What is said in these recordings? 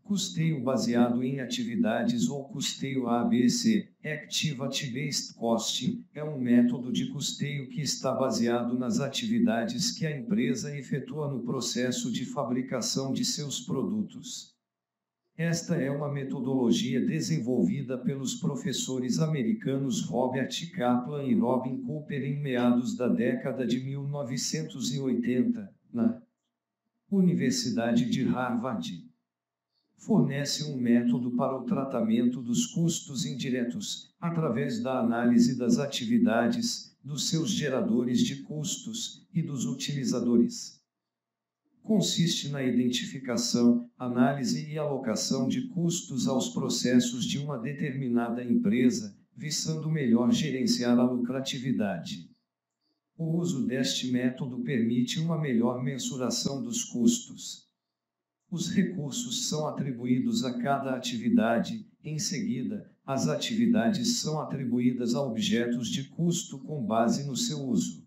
Custeio baseado em atividades ou custeio ABC, Activity-Based Cost, é um método de custeio que está baseado nas atividades que a empresa efetua no processo de fabricação de seus produtos. Esta é uma metodologia desenvolvida pelos professores americanos Robert Kaplan e Robin Cooper em meados da década de 1980, na Universidade de Harvard. Fornece um método para o tratamento dos custos indiretos, através da análise das atividades, dos seus geradores de custos e dos utilizadores. Consiste na identificação, análise e alocação de custos aos processos de uma determinada empresa, visando melhor gerenciar a lucratividade. O uso deste método permite uma melhor mensuração dos custos. Os recursos são atribuídos a cada atividade, em seguida, as atividades são atribuídas a objetos de custo com base no seu uso.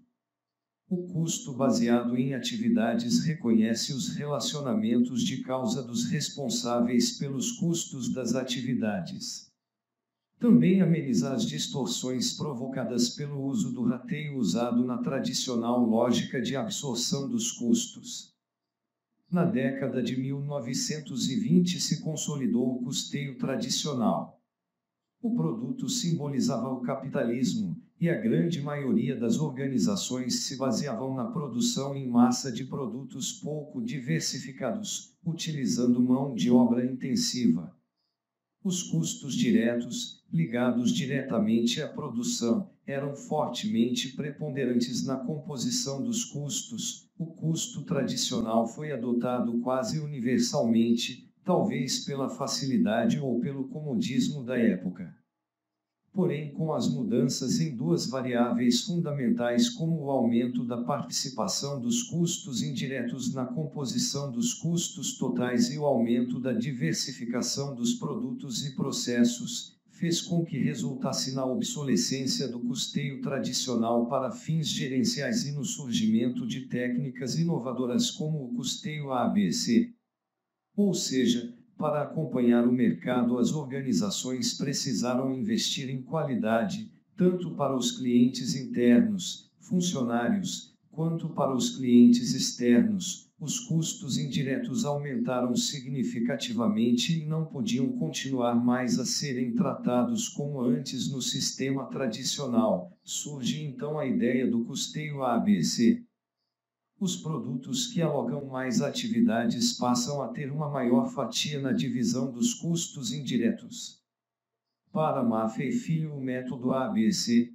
O custo baseado em atividades reconhece os relacionamentos de causa dos responsáveis pelos custos das atividades. Também ameniza as distorções provocadas pelo uso do rateio usado na tradicional lógica de absorção dos custos. Na década de 1920 se consolidou o custeio tradicional. O produto simbolizava o capitalismo, e a grande maioria das organizações se baseavam na produção em massa de produtos pouco diversificados, utilizando mão de obra intensiva. Os custos diretos, ligados diretamente à produção, eram fortemente preponderantes na composição dos custos. O custo tradicional foi adotado quase universalmente, talvez pela facilidade ou pelo comodismo da época. Porém, com as mudanças em duas variáveis fundamentais como o aumento da participação dos custos indiretos na composição dos custos totais e o aumento da diversificação dos produtos e processos, fez com que resultasse na obsolescência do custeio tradicional para fins gerenciais e no surgimento de técnicas inovadoras como o custeio ABC. Ou seja, para acompanhar o mercado, as organizações precisaram investir em qualidade, tanto para os clientes internos, funcionários, quanto para os clientes externos. Os custos indiretos aumentaram significativamente e não podiam continuar mais a serem tratados como antes no sistema tradicional. Surge então a ideia do custeio ABC. Os produtos que alocam mais atividades passam a ter uma maior fatia na divisão dos custos indiretos. Para Maffei Filho, o método ABC.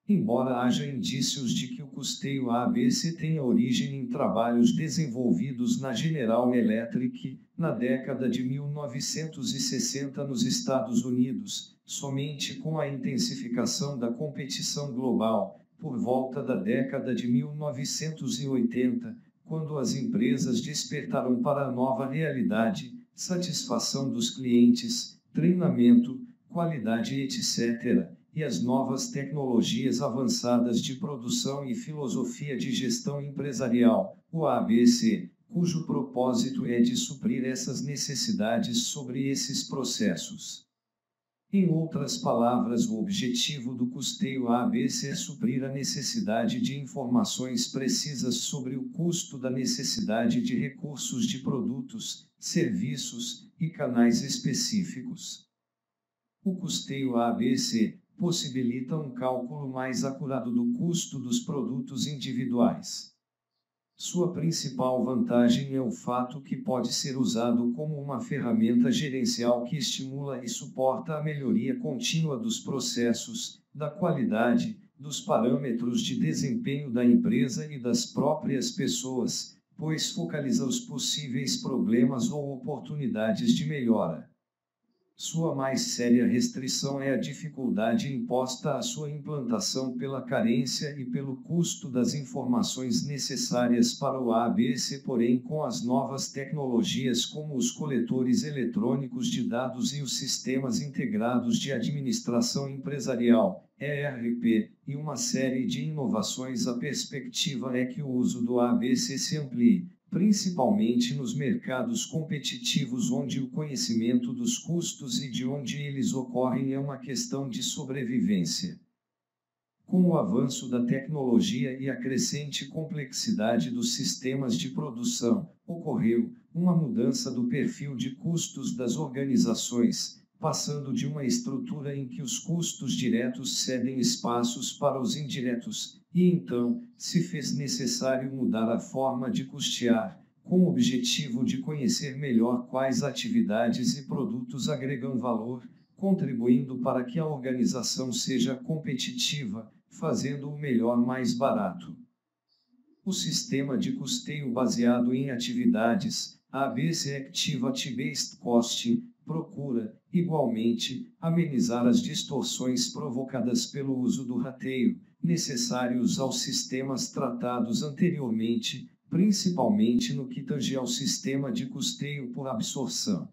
Embora haja indícios de que o custeio ABC tenha origem em trabalhos desenvolvidos na General Electric, na década de 1960 nos Estados Unidos, somente com a intensificação da competição global, por volta da década de 1980, quando as empresas despertaram para a nova realidade, satisfação dos clientes, treinamento, qualidade etc., e as novas tecnologias avançadas de produção e filosofia de gestão empresarial, o ABC, cujo propósito é de suprir essas necessidades sobre esses processos. Em outras palavras, o objetivo do custeio ABC é suprir a necessidade de informações precisas sobre o custo da necessidade de recursos de produtos, serviços e canais específicos. O custeio ABC possibilita um cálculo mais acurado do custo dos produtos individuais. Sua principal vantagem é o fato que pode ser usado como uma ferramenta gerencial que estimula e suporta a melhoria contínua dos processos, da qualidade, dos parâmetros de desempenho da empresa e das próprias pessoas, pois focaliza os possíveis problemas ou oportunidades de melhora. Sua mais séria restrição é a dificuldade imposta à sua implantação pela carência e pelo custo das informações necessárias para o ABC. Porém, com as novas tecnologias como os coletores eletrônicos de dados e os sistemas integrados de administração empresarial, ERP, e uma série de inovações, a perspectiva é que o uso do ABC se amplie, principalmente nos mercados competitivos onde o conhecimento dos custos e de onde eles ocorrem é uma questão de sobrevivência. Com o avanço da tecnologia e a crescente complexidade dos sistemas de produção, ocorreu uma mudança do perfil de custos das organizações, passando de uma estrutura em que os custos diretos cedem espaços para os indiretos, e então se fez necessário mudar a forma de custear, com o objetivo de conhecer melhor quais atividades e produtos agregam valor, contribuindo para que a organização seja competitiva, fazendo o melhor mais barato. O sistema de custeio baseado em atividades, ABC Activity-Based Costing, procura, igualmente, amenizar as distorções provocadas pelo uso do rateio, necessários aos sistemas tratados anteriormente, principalmente no que tange ao sistema de custeio por absorção.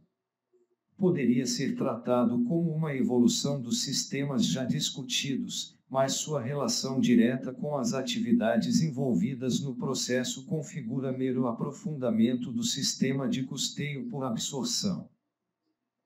Poderia ser tratado como uma evolução dos sistemas já discutidos, mas sua relação direta com as atividades envolvidas no processo configura mero aprofundamento do sistema de custeio por absorção.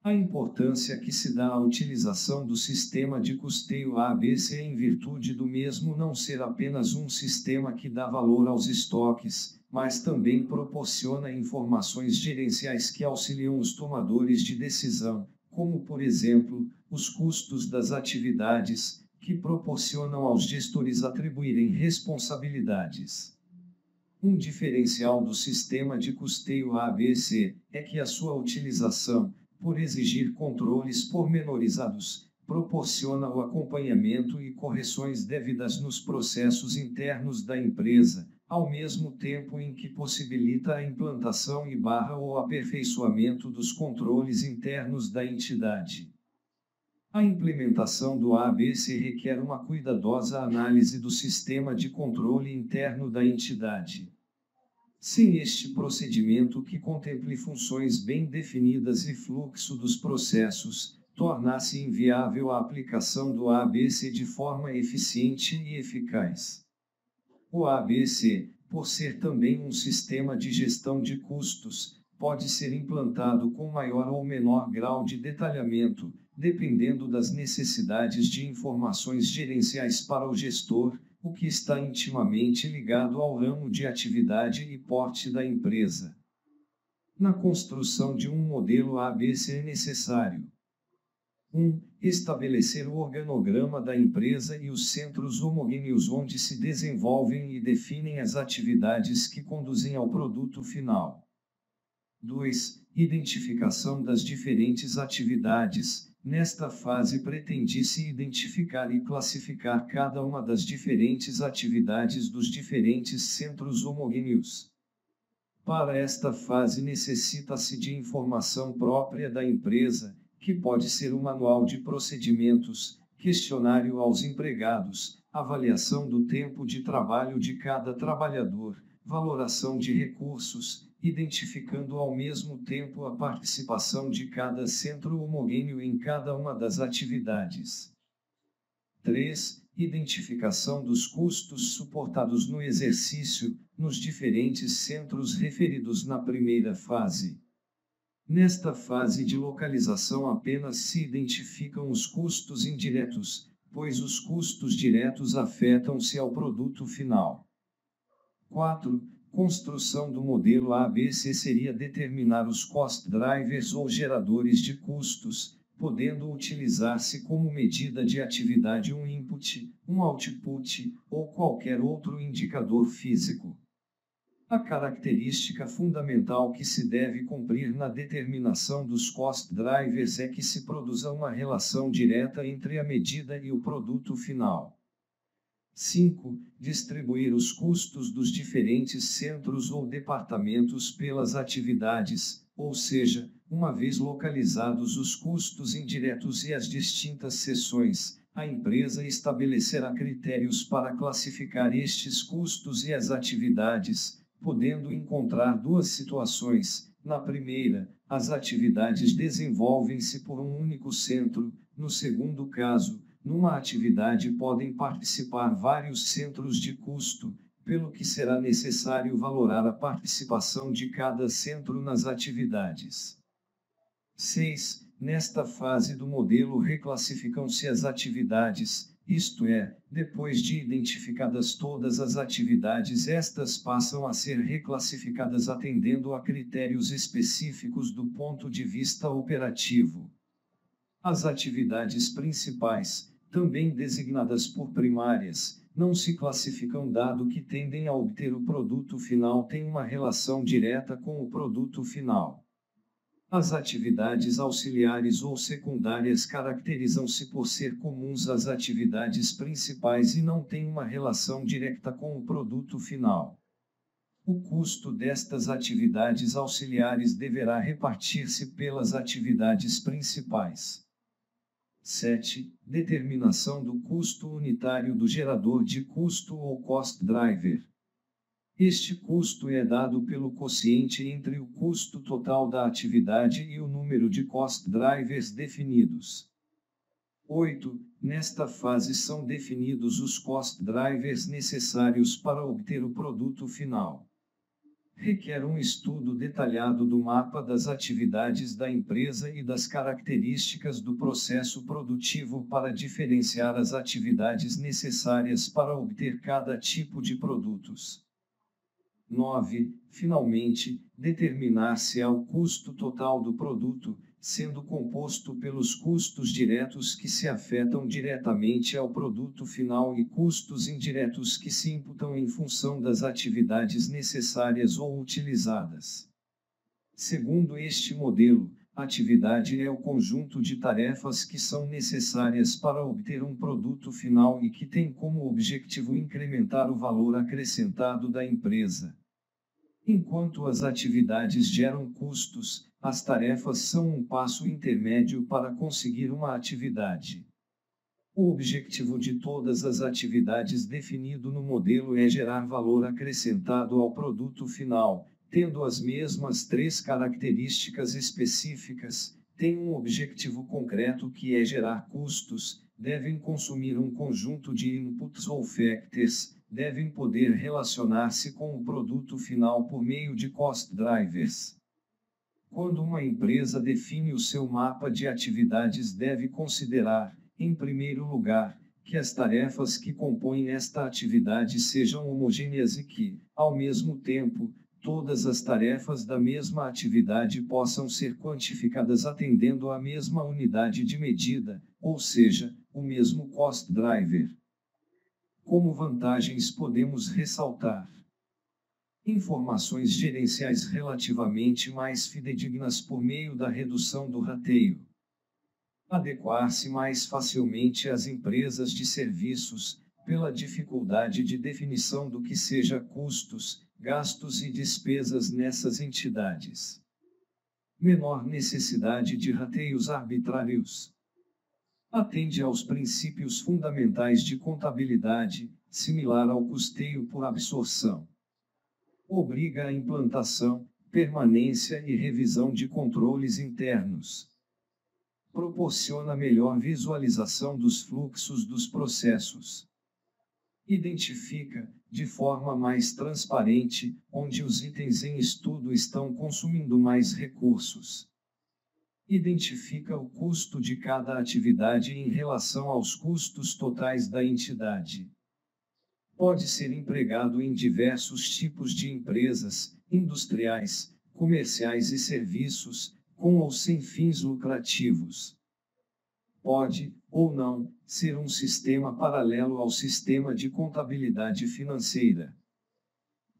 A importância que se dá à utilização do sistema de custeio ABC em virtude do mesmo não ser apenas um sistema que dá valor aos estoques, mas também proporciona informações gerenciais que auxiliam os tomadores de decisão, como por exemplo, os custos das atividades, que proporcionam aos gestores atribuírem responsabilidades. Um diferencial do sistema de custeio ABC é que a sua utilização, por exigir controles pormenorizados, proporciona o acompanhamento e correções devidas nos processos internos da empresa, ao mesmo tempo em que possibilita a implantação ou aperfeiçoamento dos controles internos da entidade. A implementação do ABC requer uma cuidadosa análise do sistema de controle interno da entidade. Sem este procedimento que contemple funções bem definidas e fluxo dos processos, torna-se inviável a aplicação do ABC de forma eficiente e eficaz. O ABC, por ser também um sistema de gestão de custos, pode ser implantado com maior ou menor grau de detalhamento, dependendo das necessidades de informações gerenciais para o gestor, o que está intimamente ligado ao ramo de atividade e porte da empresa. Na construção de um modelo ABC é necessário: 1. Estabelecer o organograma da empresa e os centros homogêneos onde se desenvolvem e definem as atividades que conduzem ao produto final. 2. Identificação das diferentes atividades. Nesta fase pretende-se identificar e classificar cada uma das diferentes atividades dos diferentes centros homogêneos. Para esta fase necessita-se de informação própria da empresa, que pode ser um manual de procedimentos, questionário aos empregados, avaliação do tempo de trabalho de cada trabalhador, valoração de recursos, identificando ao mesmo tempo a participação de cada centro homogêneo em cada uma das atividades. 3. Identificação dos custos suportados no exercício, nos diferentes centros referidos na primeira fase. Nesta fase de localização apenas se identificam os custos indiretos, pois os custos diretos afetam-se ao produto final. 4. Construção do modelo ABC seria determinar os cost drivers ou geradores de custos, podendo utilizar-se como medida de atividade um input, um output, ou qualquer outro indicador físico. A característica fundamental que se deve cumprir na determinação dos cost drivers é que se produza uma relação direta entre a medida e o produto final. 5. Distribuir os custos dos diferentes centros ou departamentos pelas atividades, ou seja, uma vez localizados os custos indiretos e as distintas seções, a empresa estabelecerá critérios para classificar estes custos e as atividades, podendo encontrar duas situações. Na primeira, as atividades desenvolvem-se por um único centro; no segundo caso, numa atividade podem participar vários centros de custo, pelo que será necessário valorar a participação de cada centro nas atividades. 6. Nesta fase do modelo reclassificam-se as atividades, isto é, depois de identificadas todas as atividades, estas passam a ser reclassificadas atendendo a critérios específicos do ponto de vista operativo. As atividades principais, também designadas por primárias, não se classificam dado que tendem a obter o produto final têm uma relação direta com o produto final. As atividades auxiliares ou secundárias caracterizam-se por ser comuns às atividades principais e não têm uma relação direta com o produto final. O custo destas atividades auxiliares deverá repartir-se pelas atividades principais. 7. Determinação do custo unitário do gerador de custo ou cost driver. Este custo é dado pelo quociente entre o custo total da atividade e o número de cost drivers definidos. 8. Nesta fase são definidos os cost drivers necessários para obter o produto final. Requer um estudo detalhado do mapa das atividades da empresa e das características do processo produtivo para diferenciar as atividades necessárias para obter cada tipo de produtos. 9. Finalmente, determinar-se-á o custo total do produto, sendo composto pelos custos diretos que se afetam diretamente ao produto final e custos indiretos que se imputam em função das atividades necessárias ou utilizadas. Segundo este modelo, atividade é o conjunto de tarefas que são necessárias para obter um produto final e que tem como objetivo incrementar o valor acrescentado da empresa. Enquanto as atividades geram custos, as tarefas são um passo intermédio para conseguir uma atividade. O objetivo de todas as atividades definido no modelo é gerar valor acrescentado ao produto final, tendo as mesmas três características específicas, tem um objetivo concreto que é gerar custos, devem consumir um conjunto de inputs ou factors, devem poder relacionar-se com o produto final por meio de cost drivers. Quando uma empresa define o seu mapa de atividades, deve considerar, em primeiro lugar, que as tarefas que compõem esta atividade sejam homogêneas e que, ao mesmo tempo, todas as tarefas da mesma atividade possam ser quantificadas atendendo à mesma unidade de medida, ou seja, o mesmo cost driver. Como vantagens podemos ressaltar informações gerenciais relativamente mais fidedignas por meio da redução do rateio. Adequar-se mais facilmente às empresas de serviços, pela dificuldade de definição do que seja custos, gastos e despesas nessas entidades. Menor necessidade de rateios arbitrários. Atende aos princípios fundamentais de contabilidade, similar ao custeio por absorção. Obriga a implantação, permanência e revisão de controles internos. Proporciona melhor visualização dos fluxos dos processos. Identifica, de forma mais transparente, onde os itens em estudo estão consumindo mais recursos. Identifica o custo de cada atividade em relação aos custos totais da entidade. Pode ser empregado em diversos tipos de empresas, industriais, comerciais e serviços, com ou sem fins lucrativos. Pode, ou não, ser um sistema paralelo ao sistema de contabilidade financeira.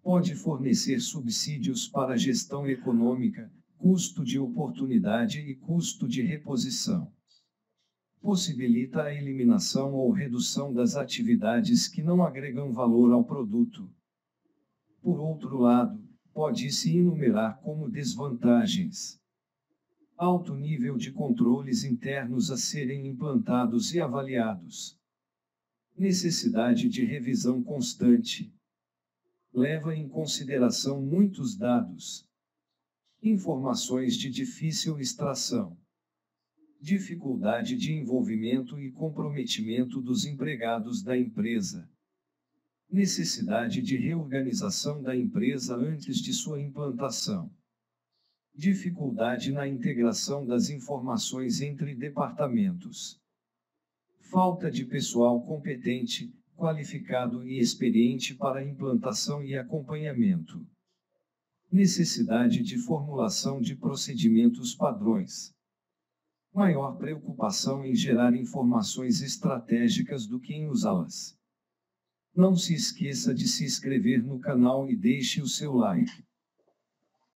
Pode fornecer subsídios para gestão econômica, custo de oportunidade e custo de reposição. Possibilita a eliminação ou redução das atividades que não agregam valor ao produto. Por outro lado, pode-se enumerar como desvantagens: alto nível de controles internos a serem implantados e avaliados. Necessidade de revisão constante. Leva em consideração muitos dados. Informações de difícil extração. Dificuldade de envolvimento e comprometimento dos empregados da empresa. Necessidade de reorganização da empresa antes de sua implantação. Dificuldade na integração das informações entre departamentos. Falta de pessoal competente, qualificado e experiente para implantação e acompanhamento. Necessidade de formulação de procedimentos padrões. Maior preocupação em gerar informações estratégicas do que em usá-las. Não se esqueça de se inscrever no canal e deixe o seu like.